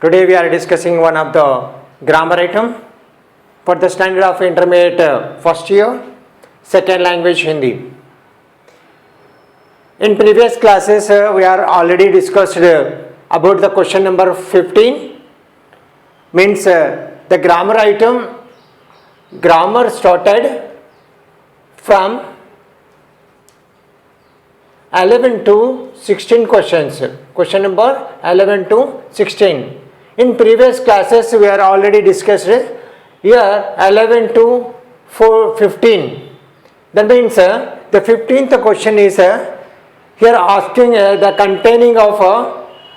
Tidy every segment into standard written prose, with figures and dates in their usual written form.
Today we are discussing one of the grammar item for the standard of intermediate first year, second language Hindi. In previous classes we are already discussed about the question number 15, means the grammar item. Grammar started from 11 to 16 questions. Question number 11 to 16. In previous classes we are already discussed here 11 to 15. That means the 15th question is here asking the containing of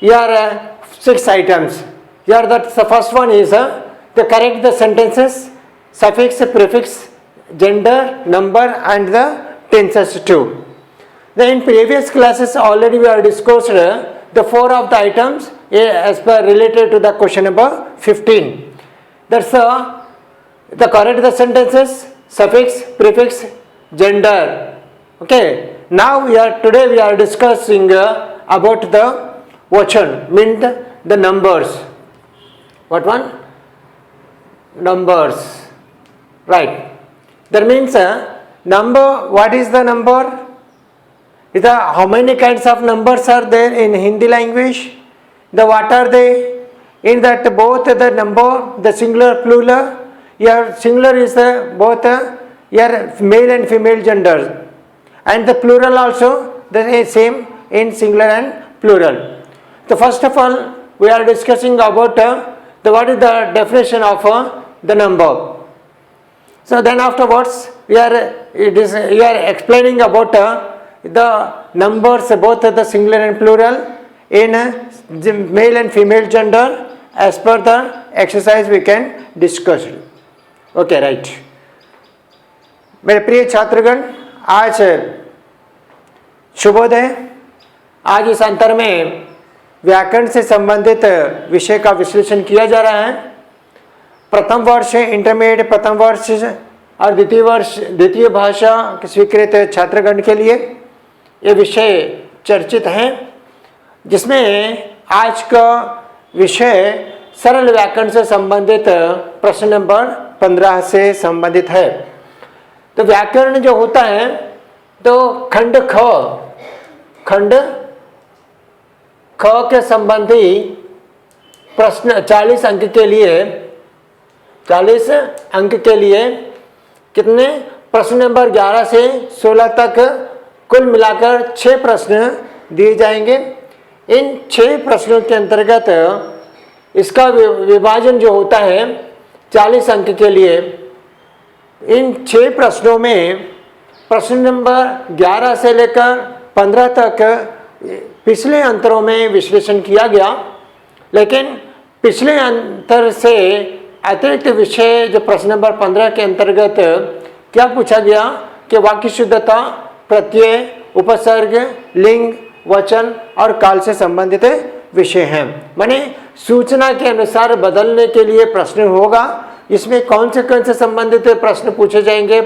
here 6 items. Here the first one is the correct the sentences, suffix, prefix, gender, number and the tenses too. Then in previous classes already we are discussed the 4 of the items as per related to the question number 15. That's the correct the sentences, suffix, prefix, gender. Okay. Now today we are discussing about the vachan, means the numbers. What one? Numbers. Right. That means number. What is the number? How many kinds of numbers are there in Hindi language? What are they? In that both the number, the singular, plural. Here singular is both here male and female gender, and the plural also the same in singular and plural. So first of all, we are discussing about what is the definition of the number. So then afterwards, we are explaining about the numbers, both the singular and plural, in male and female gender. As per the exercise we can discuss. Okay, right. मेरे प्रिय छात्रगण, आज शुभोदय. आज इस अंतर में व्याकरण से संबंधित विषय का विश्लेषण किया जा रहा है. प्रथम वर्ष इंटरमीडिएट प्रथम वर्ष और द्वितीय भाषा स्वीकृत छात्रगण के लिए ये विषय चर्चित हैं, जिसमें आज का विषय सरल व्याकरण से संबंधित प्रश्न नंबर 15 से संबंधित है. तो व्याकरण जो होता है तो खंड ख के संबंधी प्रश्न 40 अंक के लिए कितने प्रश्न नंबर 11 से 16 तक कुल मिलाकर 6 प्रश्न दिए जाएंगे. इन 6 प्रश्नों के अंतर्गत इसका विभाजन जो होता है 40 अंक के लिए, इन 6 प्रश्नों में प्रश्न नंबर 11 से लेकर 15 तक पिछले अंतरों में विश्लेषण किया गया, लेकिन पिछले अंतर से अतिरिक्त विषय जो प्रश्न नंबर 15 के अंतर्गत क्या पूछा गया कि वाक्य शुद्धता, प्रत्यय, उपसर्ग, लिंग, वचन और काल से संबंधित विषय हैं. माने सूचना के अनुसार बदलने के लिए प्रश्न होगा. इसमें कौन से संबंधित प्रश्न पूछे जाएंगे,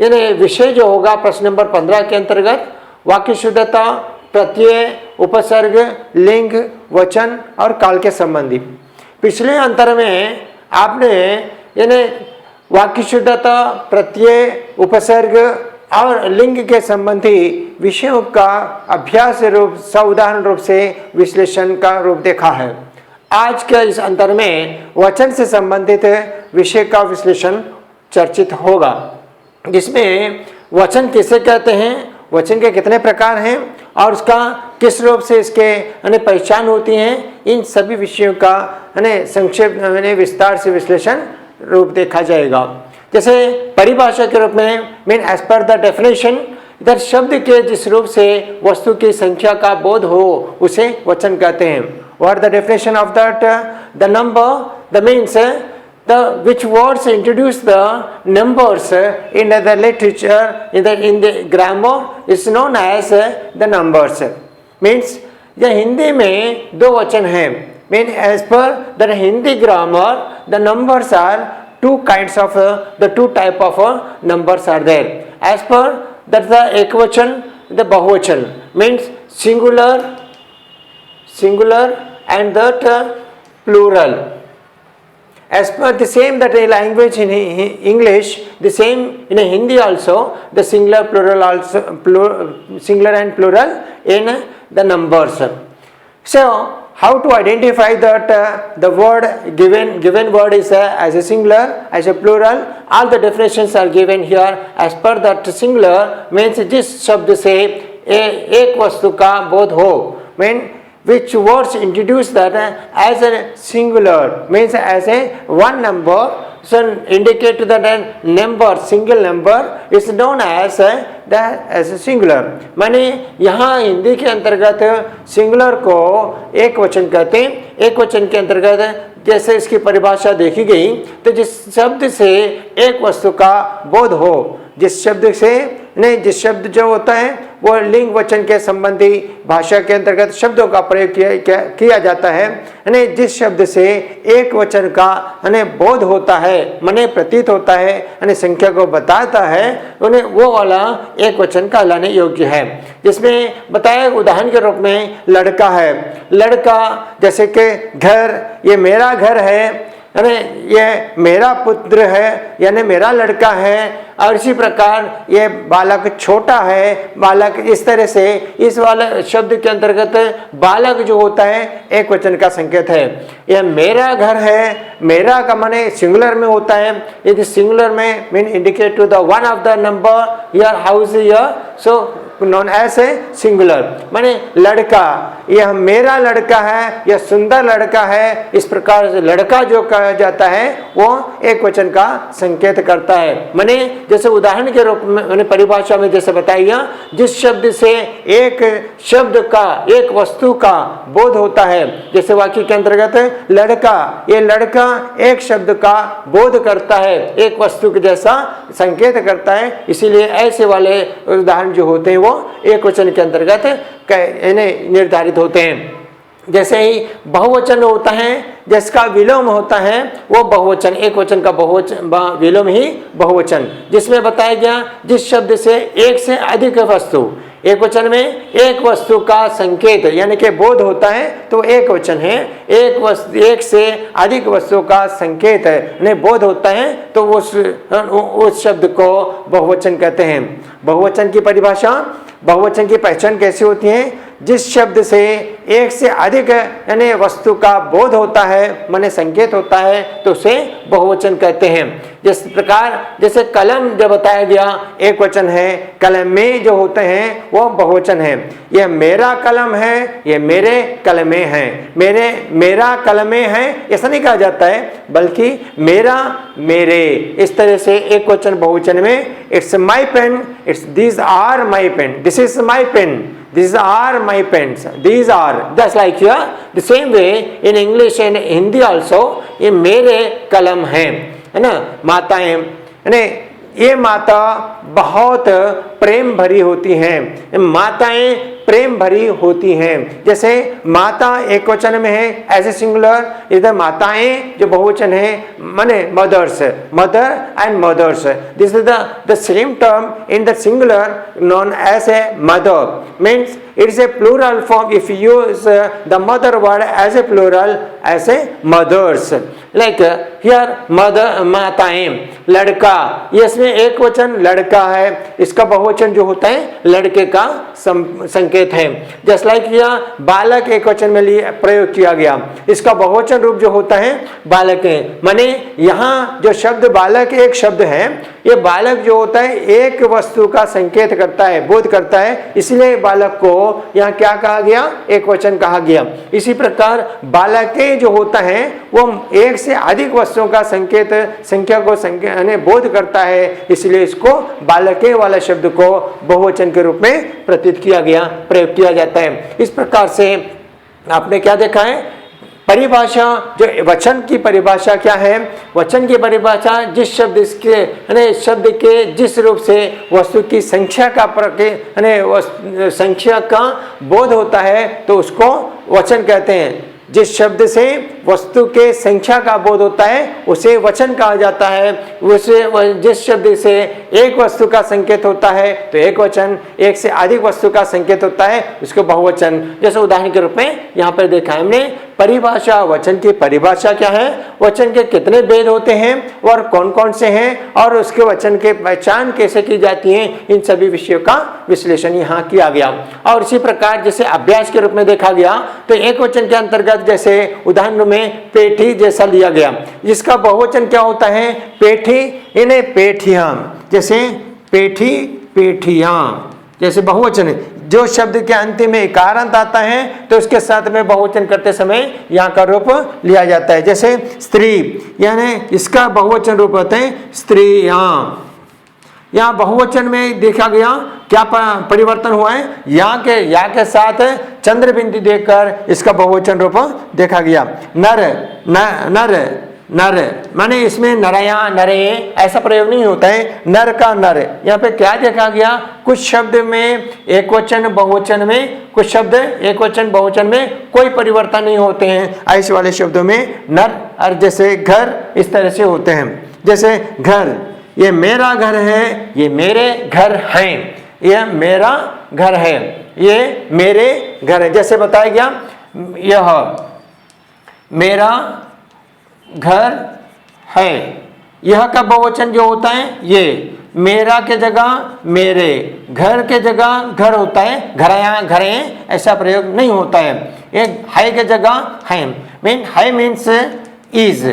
यानी विषय जो होगा प्रश्न नंबर 15 के अंतर्गत वाक्य शुद्धता, प्रत्यय, उपसर्ग, लिंग, वचन और काल के संबंधी. पिछले अंतर में आपने यानी वाक्य शुद्धता, प्रत्यय, उपसर्ग और लिंग के संबंधी विषयों का अभ्यास रूप सावधान रूप से विश्लेषण का रूप देखा है. आज के इस अंतर में वचन से संबंधित विषय का विश्लेषण चर्चित होगा, जिसमें वचन किसे कहते हैं, वचन के कितने प्रकार हैं और उसका किस रूप से इसके पहचान होती हैं, इन सभी विषयों का संक्षेप विस्तार से विश्लेषण रूप देखा जाएगा. जैसे परिभाषा के रूप में mean as per the definition, इधर शब्द के जिस रूप से वस्तु की संख्या का बोध हो उसे वचन कहते हैं. What the definition of that? The number, the means the which words introduce the numbers in the literature, in the grammar is known as the numbers. Means the Hindi में 2 वचन हैं. Mean as per the Hindi grammar, the numbers are 2 kinds of the 2 type of numbers are there. As per that the ekvachan, the bahuvachan means singular and that plural. As per the same that a language in English, the same in Hindi also, the singular, plural also, singular and plural in the numbers. So how to identify that the word given word is as a singular, as a plural? All the definitions are given here. As per that singular means जिस शब्द से एक वस्तु का बोध हो, mean which words introduce that as a singular means as a one number, so indicate that a number, single number is known as a singular. माने यहाँ हिंदी के अंतर्गत सिंगुलर को एक वचन कहते हैं. एक वचन के अंतर्गत जैसे इसकी परिभाषा देखी गई, तो जिस शब्द से एक वस्तु का बोध हो, जिस शब्द से नहीं, जिस शब्द जो होता है वो लिंग वचन के संबंधी भाषा के अंतर्गत शब्दों का प्रयोग किया जाता है. यानी जिस शब्द से एक वचन का बोध होता है, मने प्रतीत होता है, यानी संख्या को बताता है, उन्हें वो वाला एक वचन कहलाने योग्य है. जिसमें बताया उदाहरण के रूप में लड़का है. लड़का जैसे कि घर, ये मेरा घर है, यानी ये मेरा पुत्र है, यानी मेरा लड़का है. और इसी प्रकार ये बालक छोटा है, बालक, इस तरह से इस वाले शब्द के अंतर्गत बालक जो होता है एक वचन का संकेत है. यह मेरा घर है, मेरा का माने सिंगुलर में होता है. यदि सिंगुलर में mean indicate to the one of the number, your house, your, so noun as a singular. माने लड़का, यह मेरा लड़का है, यह सुंदर लड़का है. इस प्रकार से लड़का जो कहा जाता है वो एक वचन का संकेत करता है. माने जैसे उदाहरण के रूप में मैंने परिभाषा में जैसे बताया, जिस शब्द से एक शब्द का, एक वस्तु का बोध होता है, जैसे वाक्य के अंतर्गत लड़का, ये लड़का एक शब्द का बोध करता है, एक वस्तु के जैसा संकेत करता है. इसीलिए ऐसे वाले उदाहरण जो होते हैं वो एक वचन के अंतर्गत निर्धारित होते हैं. जैसे ही बहुवचन होता है, जिसका विलोम होता है वो बहुवचन, एक वचन का बहुवचन विलोम ही बहुवचन. जिसमें बताया गया जिस शब्द से एक से अधिक वस्तु, एक वचन में एक वस्तु का संकेत यानी कि बोध होता है तो एक वचन है. एक से अधिक वस्तु का संकेत है, बोध होता है तो उस शब्द को बहुवचन कहते हैं. बहुवचन की परिभाषा, बहुवचन की पहचान कैसी होती है? जिस शब्द से एक से अधिक यानी वस्तु का बोध होता है, माने संकेत होता है, तो उसे बहुवचन कहते हैं. जिस प्रकार जैसे कलम जब बताया गया एक वचन है, कलम में जो होते हैं वो बहुवचन है. यह मेरा कलम है, ये मेरे कलमे हैं. मेरा कलमे हैं ऐसा नहीं कहा जाता है, बल्कि मेरा, मेरे, इस तरह से एक वचन बहुवचन में it's my pen, it's these are my pen, this is my pen, these are my pens, these are, just like here the same way in English and Hindi also, ये मेरे कलम हैं, है ना. माताएं, यानी ये माता बहुत प्रेम भरी होती हैं, माताएं प्रेम भरी होती हैं. जैसे माता एक वचन में है एज ए सिंगुलर, इधर माताएं जो बहुवचन है माने mothers, mother and mothers. This is the same term in the singular noun as a mother. Means it is a plural form if you use the mother word as a plural as a mothers. Like here mother, माताएं, लड़का, ये इसमें एक वचन लड़का है, इसका बहुवचन जो होता है लड़के का संकेत है. जस्ट लाइक यह बालक एक वचन में लिए प्रयोग किया गया, इसका बहुवचन रूप जो होता है बालक है. माने यहाँ जो शब्द बालक एक शब्द है, ये बालक जो होता है एक वस्तु का संकेत करता है, बोध करता है, इसलिए बालक को यहाँ क्या कहा गया? एक वचन कहा गया. इसी प्रकार बालकें जो होता है वो एक से अधिक वस्तुओं का संकेत, संख्या को बोध करता है, इसलिए इसको बालकें वाला शब्द को बहुवचन के रूप में प्रतीत किया गया, प्रयोग किया जाता है. इस प्रकार से आपने क्या देखा है? परिभाषा, जो वचन की परिभाषा क्या है? वचन की परिभाषा जिस शब्द इसके शब्द के जिस रूप से वस्तु की संख्या का संख्या का बोध होता है तो उसको वचन कहते हैं. जिस शब्द से वस्तु के संख्या का बोध होता है उसे वचन कहा जाता है. उसे जिस शब्द से एक वस्तु का संकेत होता है तो एक वचन, एक से अधिक वस्तु का संकेत होता है उसको बहुवचन. जैसे उदाहरण के रूप में यहाँ पर देखा हमने परिभाषा, वचन की परिभाषा क्या है, वचन के कितने भेद होते हैं और कौन कौन से हैं, और उसके वचन के पहचान कैसे की जाती है, इन सभी विषयों का विश्लेषण यहाँ किया गया। और इसी प्रकार जैसे अभ्यास के रूप में देखा गया तो एक वचन के अंतर्गत जैसे उदाहरण में पेठी जैसा लिया गया, जिसका बहुवचन क्या होता है, पेठी, इन्हें पेठियां, जैसे पेठी पेठियां, जैसे बहुवचन है। जो शब्द के अंतिम में इकारांत आता है तो उसके साथ में बहुवचन करते समय यहाँ का रूप लिया जाता है। जैसे स्त्री, यानी इसका बहुवचन रूप होते हैं स्त्रियां। यहाँ बहुवचन में देखा गया क्या परिवर्तन हुआ है, या के साथ चंद्र बिंदु देखकर इसका बहुवचन रूप देखा गया। नर, नर नर माने इसमें नरया नरे ऐसा प्रयोग नहीं होता है, नर का नर। यहाँ पे क्या देखा गया, कुछ शब्द में एक वचन बहुवचन में, कुछ शब्द एक वचन बहुवचन में कोई परिवर्तन नहीं होते हैं, ऐसे वाले शब्दों में नर और जैसे घर इस तरह से होते हैं। जैसे घर, ये मेरा घर है, ये मेरे घर हैं, ये मेरा घर है, ये मेरे घर है। जैसे बताया गया यह मेरा घर है, यह का बहुवचन जो होता है ये मेरा के जगह मेरे, घर के जगह घर होता है, घरया घरे ऐसा प्रयोग नहीं होता है। एक है के जगह है, मीन है मीन्स इज,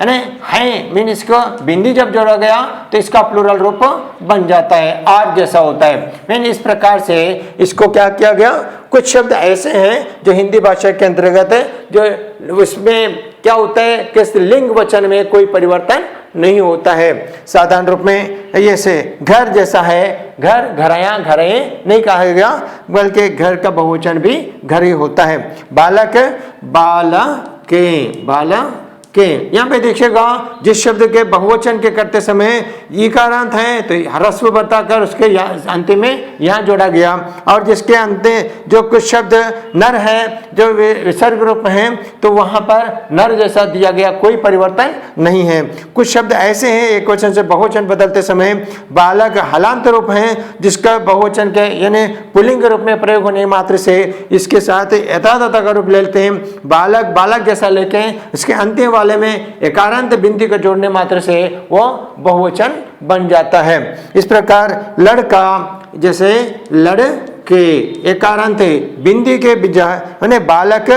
यानी है मीन इसको बिंदी जब जोड़ा गया तो इसका प्लूरल रूप बन जाता है, आर जैसा होता है। मीन इस प्रकार से इसको क्या किया गया, कुछ शब्द ऐसे हैं जो हिंदी भाषा के अंतर्गत है, जो उसमें क्या होता है कि लिंग वचन में कोई परिवर्तन नहीं होता है। साधारण रूप में ये से घर जैसा है, घर घरया घरे नहीं कहा गया, बल्कि घर का बहुवचन भी घर ही होता है। बालक बालके, बालक के, यहाँ पे देखिएगा जिस शब्द के बहुवचन के करते समय ईकारांत है तो ह्रस्व बताकर उसके अंतिम में यहाँ जोड़ा गया, और जिसके अंत जो कुछ शब्द नर है जो विसर्ग रूप हैं तो वहाँ पर नर जैसा दिया गया, कोई परिवर्तन नहीं है। कुछ शब्द ऐसे हैं एक वचन से बहुवचन बदलते समय बालक हलांत रूप हैं, जिसका बहुवचन के यानी पुल्लिंग रूप में प्रयोग होने मात्र से इसके साथ यथातथा का रूप ले लेते हैं। बालक बालक जैसा लेके इसके अंतिम वाले में एकारांत बिंदी को जोड़ने मात्र से वो बहुवचन बन जाता है। इस प्रकार लड़का जैसे लड़के, एकारांत बिंदी के बिजा यानी बालक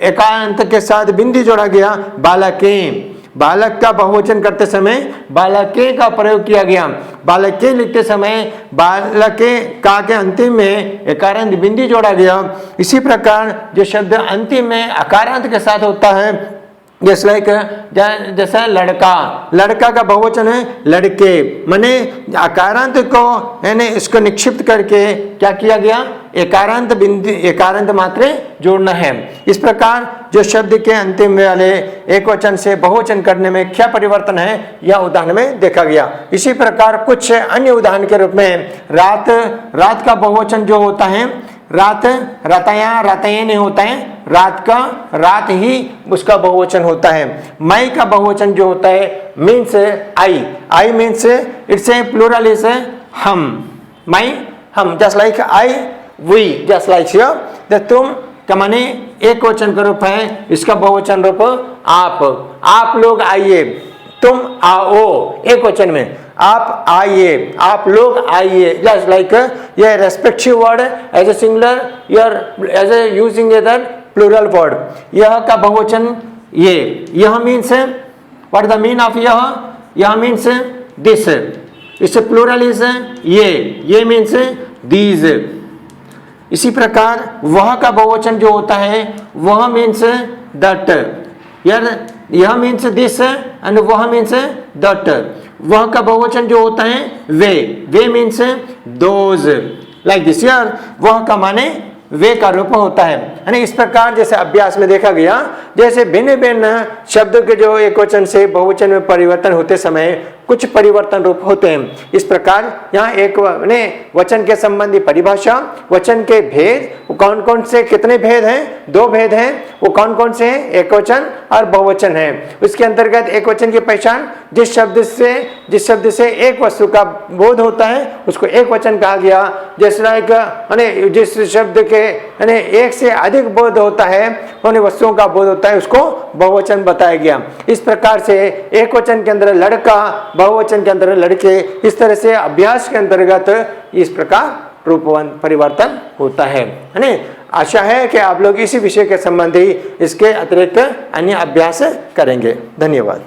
एकारांत के साथ बिंदी जोड़ा गया, बालके। बालक का बहुवचन करते समय बालके का प्रयोग किया गया, बालके लिखते समय बालके का के अंतिम में एकारांत बिंदी जोड़ा गया। इसी प्रकार जो शब्द अंतिम में अकारांत के साथ होता है, जैसे लाइक जैसा लड़का, लड़का का बहुवचन है लड़के, माने अकारांत को यानी इसको निक्षिप्त करके क्या किया गया, एकारांत बिंदु एकारांत मात्रे जोड़ना है। इस प्रकार जो शब्द के अंतिम वाले एक वचन से बहुवचन करने में क्या परिवर्तन है यह उदाहरण में देखा गया। इसी प्रकार कुछ अन्य उदाहरण के रूप में रात, रात का बहुवचन जो होता है रात, रतया रतयन होता है, रात का रात ही उसका बहुवचन होता है। मई का बहुवचन जो होता है means I, I means it's a plural is हम, मई हम, just like I we, just like here तुम का माने एक वचन का रूप है, इसका बहुवचन रूप आप लोग आइए, तुम आओ एक वचन में, आप आइए, आप लोग आइए, जस्ट लाइक ये respective word as a singular your as a using either plural word. यह का बहुवचन ये, यह means what the mean of यह मीन्स दिस, इससे प्लूरल इज ये मीन्स दीज। इसी प्रकार वह का बहुवचन जो होता है वह मीन्स दट, यह मीन्स दिस एंड वह मीन्स दट। वह का बहुवचन जो होता है वे मीन्स दोज, लाइक दिस। यार वह का माने वे का रूप होता है। यानी इस प्रकार जैसे अभ्यास में देखा गया, जैसे भिन्न भिन्न शब्दों के जो एक वचन से बहुवचन में परिवर्तन होते समय कुछ परिवर्तन रूप होते हैं। इस प्रकार यहाँ एक वचन के संबंधी परिभाषा, वचन के भेद, कौन कौन से कितने भेद हैं, 2 भेद हैं, वो कौन कौन से हैं, एक वचन और बहुवचन है। उसके अंतर्गत एक वचन की पहचान, जिस शब्द से एक वस्तु का बोध होता है उसको एक वचन कहा गया। जिस शब्द के एक से अधिक बोध होता है, वस्तुओं का बोध होता है, उसको बहुवचन बताया गया। इस प्रकार से एक वचन के अंदर लड़का, बहुवचन के अंदर लड़के, इस तरह से अभ्यास के अंतर्गत इस प्रकार रूप परिवर्तन होता है ना। आशा है कि आप लोग इसी विषय के संबंधी इसके अतिरिक्त अन्य अभ्यास करेंगे। धन्यवाद।